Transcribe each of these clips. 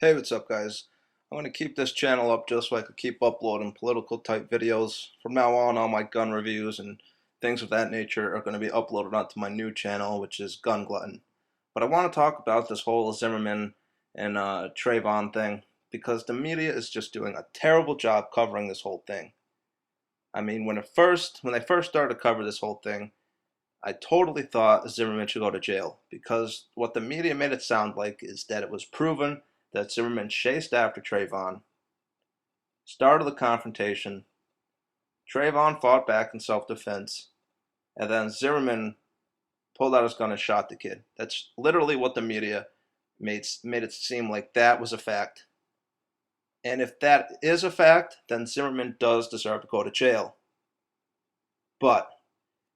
Hey, what's up, guys? I'm going to keep this channel up just so I could keep uploading political type videos. From now on, all my gun reviews and things of that nature are going to be uploaded onto my new channel, which is Gun Glutton. But I want to talk about this whole Zimmerman and Trayvon thing because the media is just doing a terrible job covering this whole thing. I mean, when they first started to cover this whole thing, I totally thought Zimmerman should go to jail because what the media made it sound like is that it was proven that Zimmerman chased after Trayvon, started the confrontation, Trayvon fought back in self-defense, and then Zimmerman pulled out his gun and shot the kid. That's literally what the media made it seem like that was a fact. And if that is a fact, then Zimmerman does deserve to go to jail. But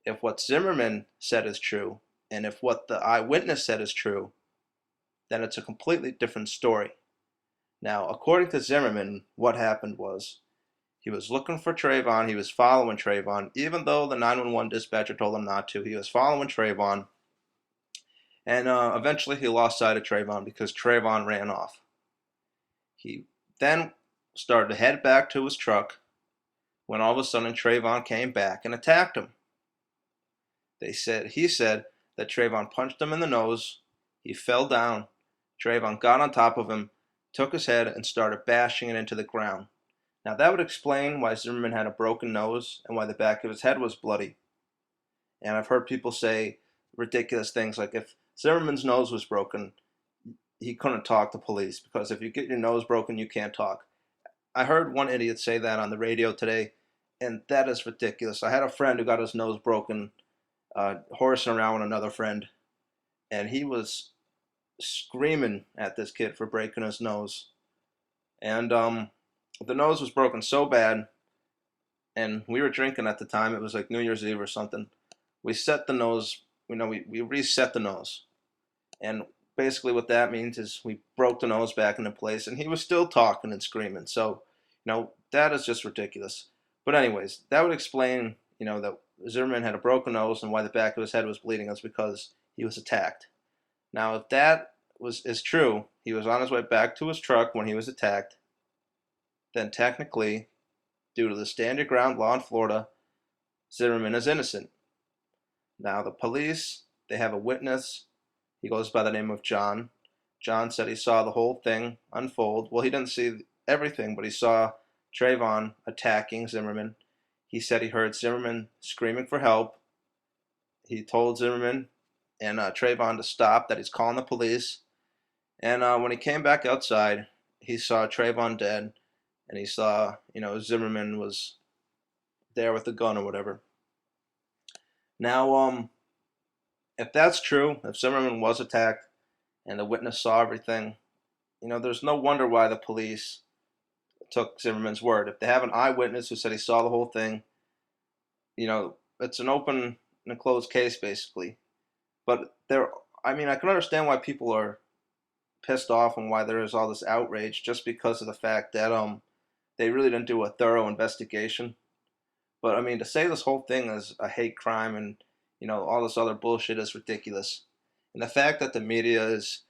if what Zimmerman said is true, and if what the eyewitness said is true, then it's a completely different story. Now, according to Zimmerman, what happened was he was looking for Trayvon. He was following Trayvon, even though the 911 dispatcher told him not to. He was following Trayvon, and eventually he lost sight of Trayvon because Trayvon ran off. He then started to head back to his truck when all of a sudden Trayvon came back and attacked him. He said that Trayvon punched him in the nose. He fell down. Trayvon got on top of him, took his head, and started bashing it into the ground. Now that would explain why Zimmerman had a broken nose and why the back of his head was bloody. And I've heard people say ridiculous things like if Zimmerman's nose was broken, he couldn't talk to police because if you get your nose broken, you can't talk. I heard one idiot say that on the radio today, and that is ridiculous. I had a friend who got his nose broken horsing around with another friend, and he was screaming at this kid for breaking his nose. And the nose was broken so bad, and we were drinking at the time. It was like New Year's Eve or something. We set the nose, we reset the nose. And basically what that means is we broke the nose back into place, and he was still talking and screaming. So, that is just ridiculous. But anyways, that would explain, that Zimmerman had a broken nose and why the back of his head was bleeding is because he was attacked. Now, if that is true, he was on his way back to his truck when he was attacked, then technically, due to the stand your ground law in Florida, Zimmerman is innocent. Now, the police, they have a witness. He goes by the name of John. John said he saw the whole thing unfold. Well, he didn't see everything, but he saw Trayvon attacking Zimmerman. He said he heard Zimmerman screaming for help. He told Zimmerman and Trayvon to stop, that he's calling the police. And when he came back outside, he saw Trayvon dead, and he saw, Zimmerman was there with the gun or whatever. Now, if that's true, if Zimmerman was attacked and the witness saw everything, there's no wonder why the police took Zimmerman's word. If they have an eyewitness who said he saw the whole thing, it's an open and closed case basically. But I can understand why people are pissed off and why there is all this outrage just because of the fact that they really didn't do a thorough investigation. But to say this whole thing is a hate crime and all this other bullshit is ridiculous. And the fact that the media is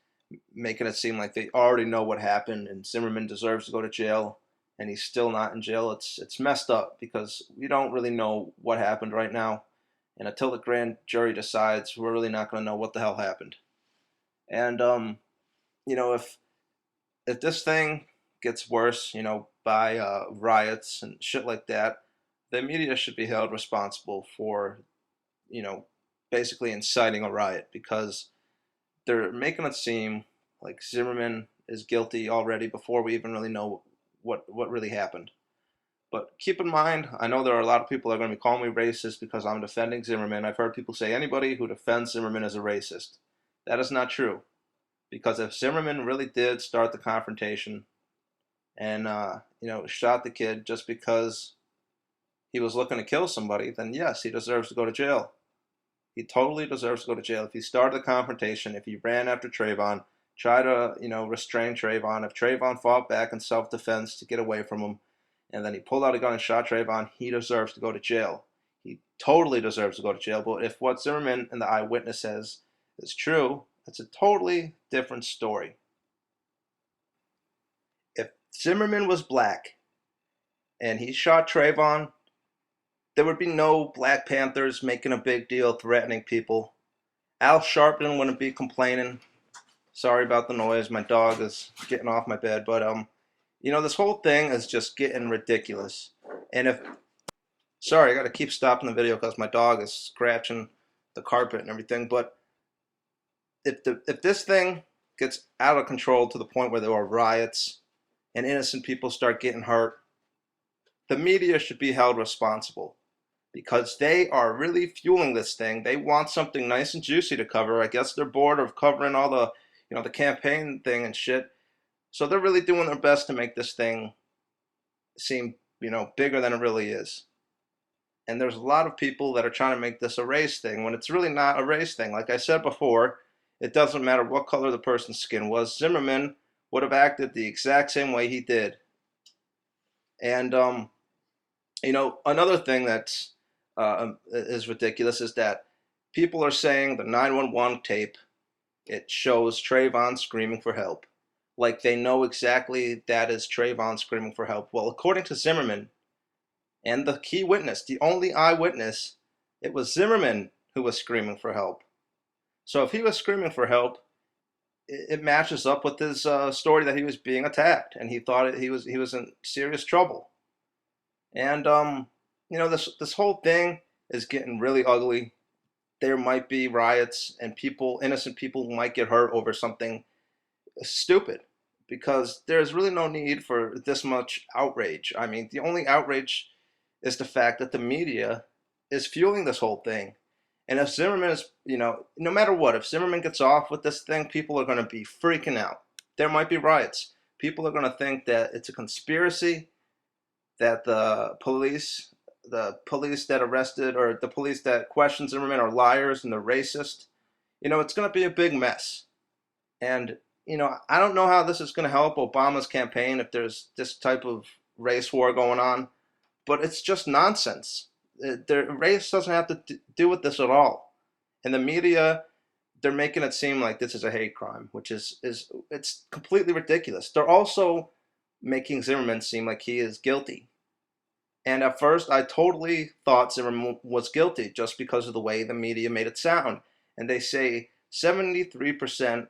making it seem like they already know what happened and Zimmerman deserves to go to jail and he's still not in jail, it's messed up because we don't really know what happened right now. And until the grand jury decides, we're really not going to know what the hell happened. And if this thing gets worse, by riots and shit like that, the media should be held responsible for, basically inciting a riot because they're making it seem like Zimmerman is guilty already before we even really know what really happened. But keep in mind, I know there are a lot of people that are going to be calling me racist because I'm defending Zimmerman. I've heard people say anybody who defends Zimmerman is a racist. That is not true. Because if Zimmerman really did start the confrontation and, shot the kid just because he was looking to kill somebody, then yes, he deserves to go to jail. He totally deserves to go to jail. If he started the confrontation, if he ran after Trayvon, try to, restrain Trayvon, if Trayvon fought back in self-defense to get away from him, and then he pulled out a gun and shot Trayvon, he deserves to go to jail. He totally deserves to go to jail. But if what Zimmerman and the eyewitness says is true, it's a totally different story. Zimmerman was black and he shot Trayvon, there would be no Black Panthers making a big deal, threatening people. Al Sharpton wouldn't be complaining. Sorry about the noise. My dog is getting off my bed. But this whole thing is just getting ridiculous. And sorry, I got to keep stopping the video because my dog is scratching the carpet and everything. But if this thing gets out of control to the point where there are riots and innocent people start getting hurt, the media should be held responsible because they are really fueling this thing. They want something nice and juicy to cover. I guess they're bored of covering all the campaign thing and shit. So they're really doing their best to make this thing seem, bigger than it really is. And there's a lot of people that are trying to make this a race thing when it's really not a race thing. Like I said before, it doesn't matter what color the person's skin was. Zimmerman would have acted the exact same way he did. And, another thing that's is ridiculous is that people are saying the 911 tape, it shows Trayvon screaming for help. Like they know exactly that is Trayvon screaming for help. Well, according to Zimmerman and the key witness, the only eyewitness, it was Zimmerman who was screaming for help. So if he was screaming for help, it matches up with his story that he was being attacked and he thought he was in serious trouble. And this whole thing is getting really ugly. There might be riots and innocent people might get hurt over something stupid because there's really no need for this much outrage. I mean, the only outrage is the fact that the media is fueling this whole thing. And if Zimmerman is, no matter what, if Zimmerman gets off with this thing, people are going to be freaking out. There might be riots. People are going to think that it's a conspiracy, that the police that arrested or the police that questioned Zimmerman are liars and they're racist. It's going to be a big mess. And, I don't know how this is going to help Obama's campaign if there's this type of race war going on, but it's just nonsense. Race doesn't have to do with this at all. And the media, they're making it seem like this is a hate crime, which is it's completely ridiculous. They're also making Zimmerman seem like he is guilty. And at first, I totally thought Zimmerman was guilty just because of the way the media made it sound. And they say 73%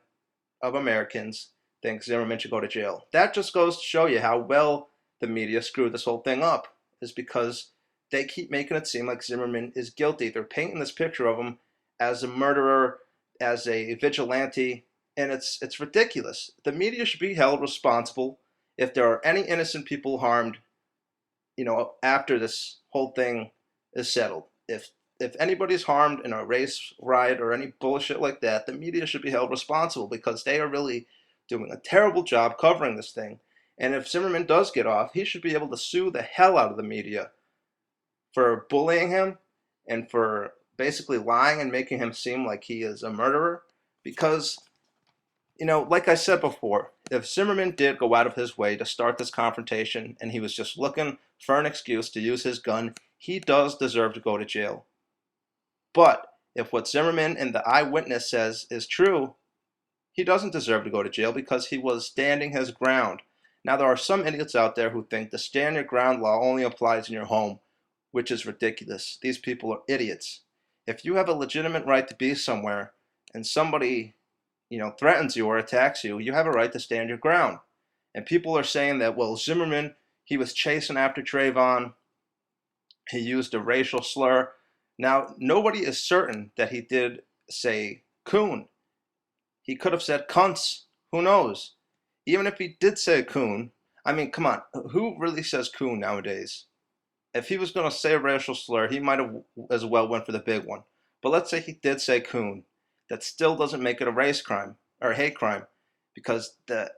of Americans think Zimmerman should go to jail. That just goes to show you how well the media screwed this whole thing up, is because they keep making it seem like Zimmerman is guilty. They're painting this picture of him as a murderer, as a vigilante, and it's ridiculous. The media should be held responsible if there are any innocent people harmed, after this whole thing is settled. If anybody's harmed in a race riot or any bullshit like that, the media should be held responsible because they are really doing a terrible job covering this thing. And if Zimmerman does get off, he should be able to sue the hell out of the media for bullying him and for basically lying and making him seem like he is a murderer. Because, like I said before, if Zimmerman did go out of his way to start this confrontation and he was just looking for an excuse to use his gun, he does deserve to go to jail. But if what Zimmerman and the eyewitness says is true, he doesn't deserve to go to jail because he was standing his ground. Now, there are some idiots out there who think the stand your ground law only applies in your home, which is ridiculous. These people are idiots. If you have a legitimate right to be somewhere and somebody, threatens you or attacks you, you have a right to stand your ground. And people are saying that, well, Zimmerman, he was chasing after Trayvon. He used a racial slur. Now, nobody is certain that he did say coon. He could have said cunts. Who knows? Even if he did say coon, I mean, come on. Who really says coon nowadays? If he was going to say a racial slur, he might have as well went for the big one. But let's say he did say coon. That still doesn't make it a race crime or a hate crime because the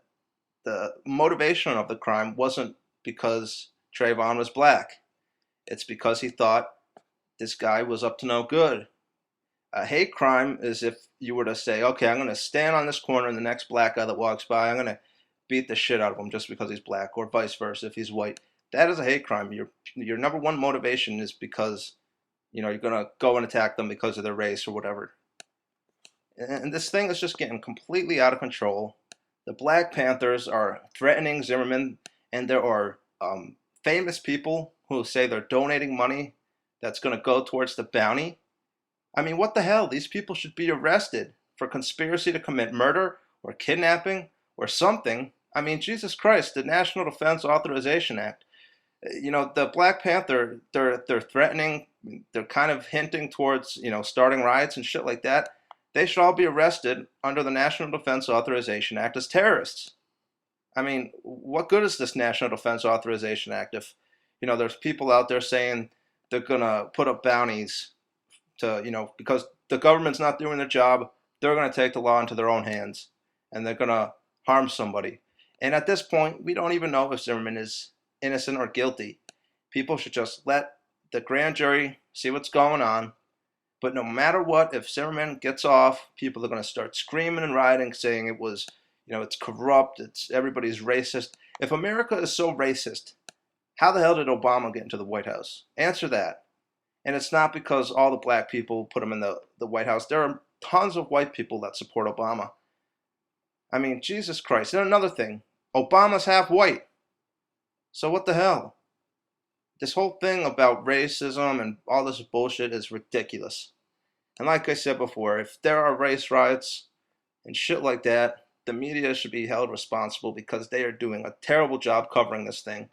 motivation of the crime wasn't because Trayvon was black. It's because he thought this guy was up to no good. A hate crime is if you were to say, okay, I'm going to stand on this corner and the next black guy that walks by, I'm going to beat the shit out of him just because he's black, or vice versa if he's white. That is a hate crime. Your number one motivation is because, you're going to go and attack them because of their race or whatever. And this thing is just getting completely out of control. The Black Panthers are threatening Zimmerman and there are famous people who say they're donating money that's going to go towards the bounty. I mean, what the hell? These people should be arrested for conspiracy to commit murder or kidnapping or something. I mean, Jesus Christ, the National Defense Authorization Act. The Black Panther, they're threatening, they're kind of hinting towards, starting riots and shit like that. They should all be arrested under the National Defense Authorization Act as terrorists. I mean, what good is this National Defense Authorization Act if, there's people out there saying they're gonna put up bounties to, because the government's not doing their job, they're gonna take the law into their own hands and they're gonna harm somebody. And at this point, we don't even know if Zimmerman is innocent or guilty. People should just let the grand jury see what's going on. But no matter what, if Zimmerman gets off, people are going to start screaming and rioting, saying it was, it's corrupt, everybody's racist. If America is so racist, how the hell did Obama get into the White House? Answer that. And it's not because all the black people put him in the White House. There are tons of white people that support Obama. I mean, Jesus Christ. And another thing, Obama's half white. So what the hell? This whole thing about racism and all this bullshit is ridiculous. And like I said before, if there are race riots and shit like that, the media should be held responsible because they are doing a terrible job covering this thing.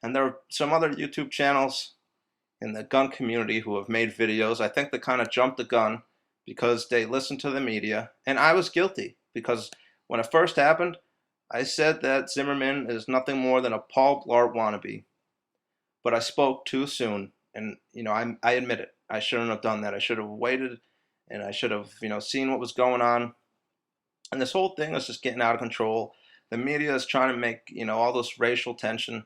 And there are some other YouTube channels in the gun community who have made videos. I think they kind of jumped the gun because they listened to the media. And I was guilty because when it first happened, I said that Zimmerman is nothing more than a Paul Blart wannabe. But I spoke too soon, and I admit it. I shouldn't have done that. I should have waited, and I should have seen what was going on. And this whole thing is just getting out of control. The media is trying to make all this racial tension.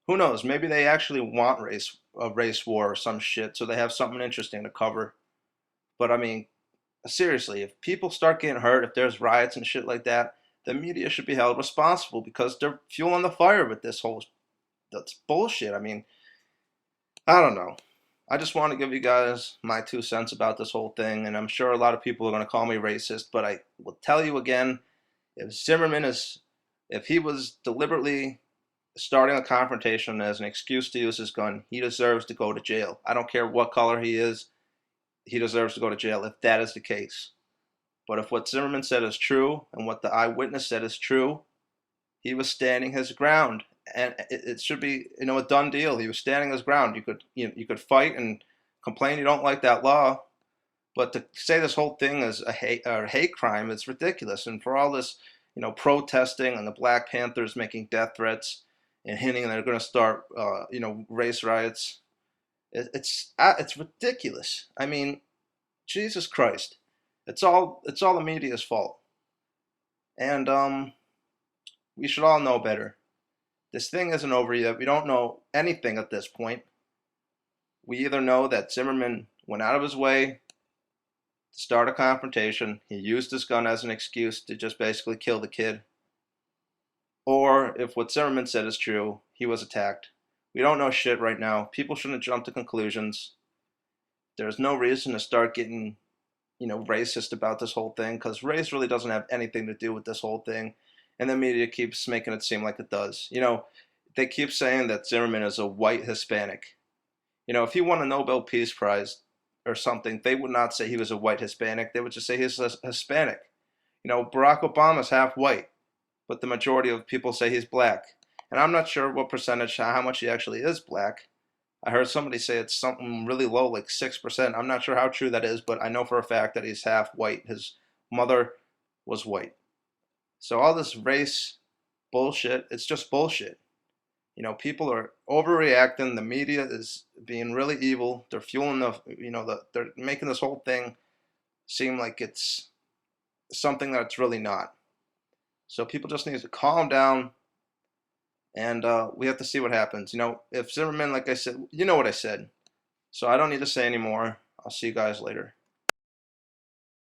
Who knows? Maybe they actually want a race war or some shit, so they have something interesting to cover. But I mean, seriously, if people start getting hurt, if there's riots and shit like that, the media should be held responsible because they're fueling the fire with this whole that's bullshit. I mean, I don't know. I just want to give you guys my 2 cents about this whole thing, and I'm sure a lot of people are going to call me racist, but I will tell you again, if he was deliberately starting a confrontation as an excuse to use his gun, he deserves to go to jail. I don't care what color he is, he deserves to go to jail if that is the case. But if what Zimmerman said is true, and what the eyewitness said is true, he was standing his ground. And it should be, a done deal. He was standing his ground. You could fight and complain you don't like that law, but to say this whole thing is a hate crime, it's ridiculous. And for all this, protesting and the Black Panthers making death threats and hinting they're going to start, race riots, it's ridiculous. I mean, Jesus Christ, it's all the media's fault, and we should all know better. This thing isn't over yet. We don't know anything at this point. We either know that Zimmerman went out of his way to start a confrontation. He used his gun as an excuse to just basically kill the kid. Or if what Zimmerman said is true, he was attacked. We don't know shit right now. People shouldn't jump to conclusions. There's no reason to start getting, racist about this whole thing because race really doesn't have anything to do with this whole thing. And the media keeps making it seem like it does. They keep saying that Zimmerman is a white Hispanic. If he won a Nobel Peace Prize or something, they would not say he was a white Hispanic. They would just say he's a Hispanic. Barack Obama's half white, but the majority of people say he's black. And I'm not sure what percentage, how much he actually is black. I heard somebody say it's something really low, like 6%. I'm not sure how true that is, but I know for a fact that he's half white. His mother was white. So all this race bullshit, it's just bullshit. People are overreacting. The media is being really evil. They're fueling they're making this whole thing seem like it's something that it's really not. So people just need to calm down, and we have to see what happens. If Zimmerman, like I said, you know what I said. So I don't need to say anymore. I'll see you guys later.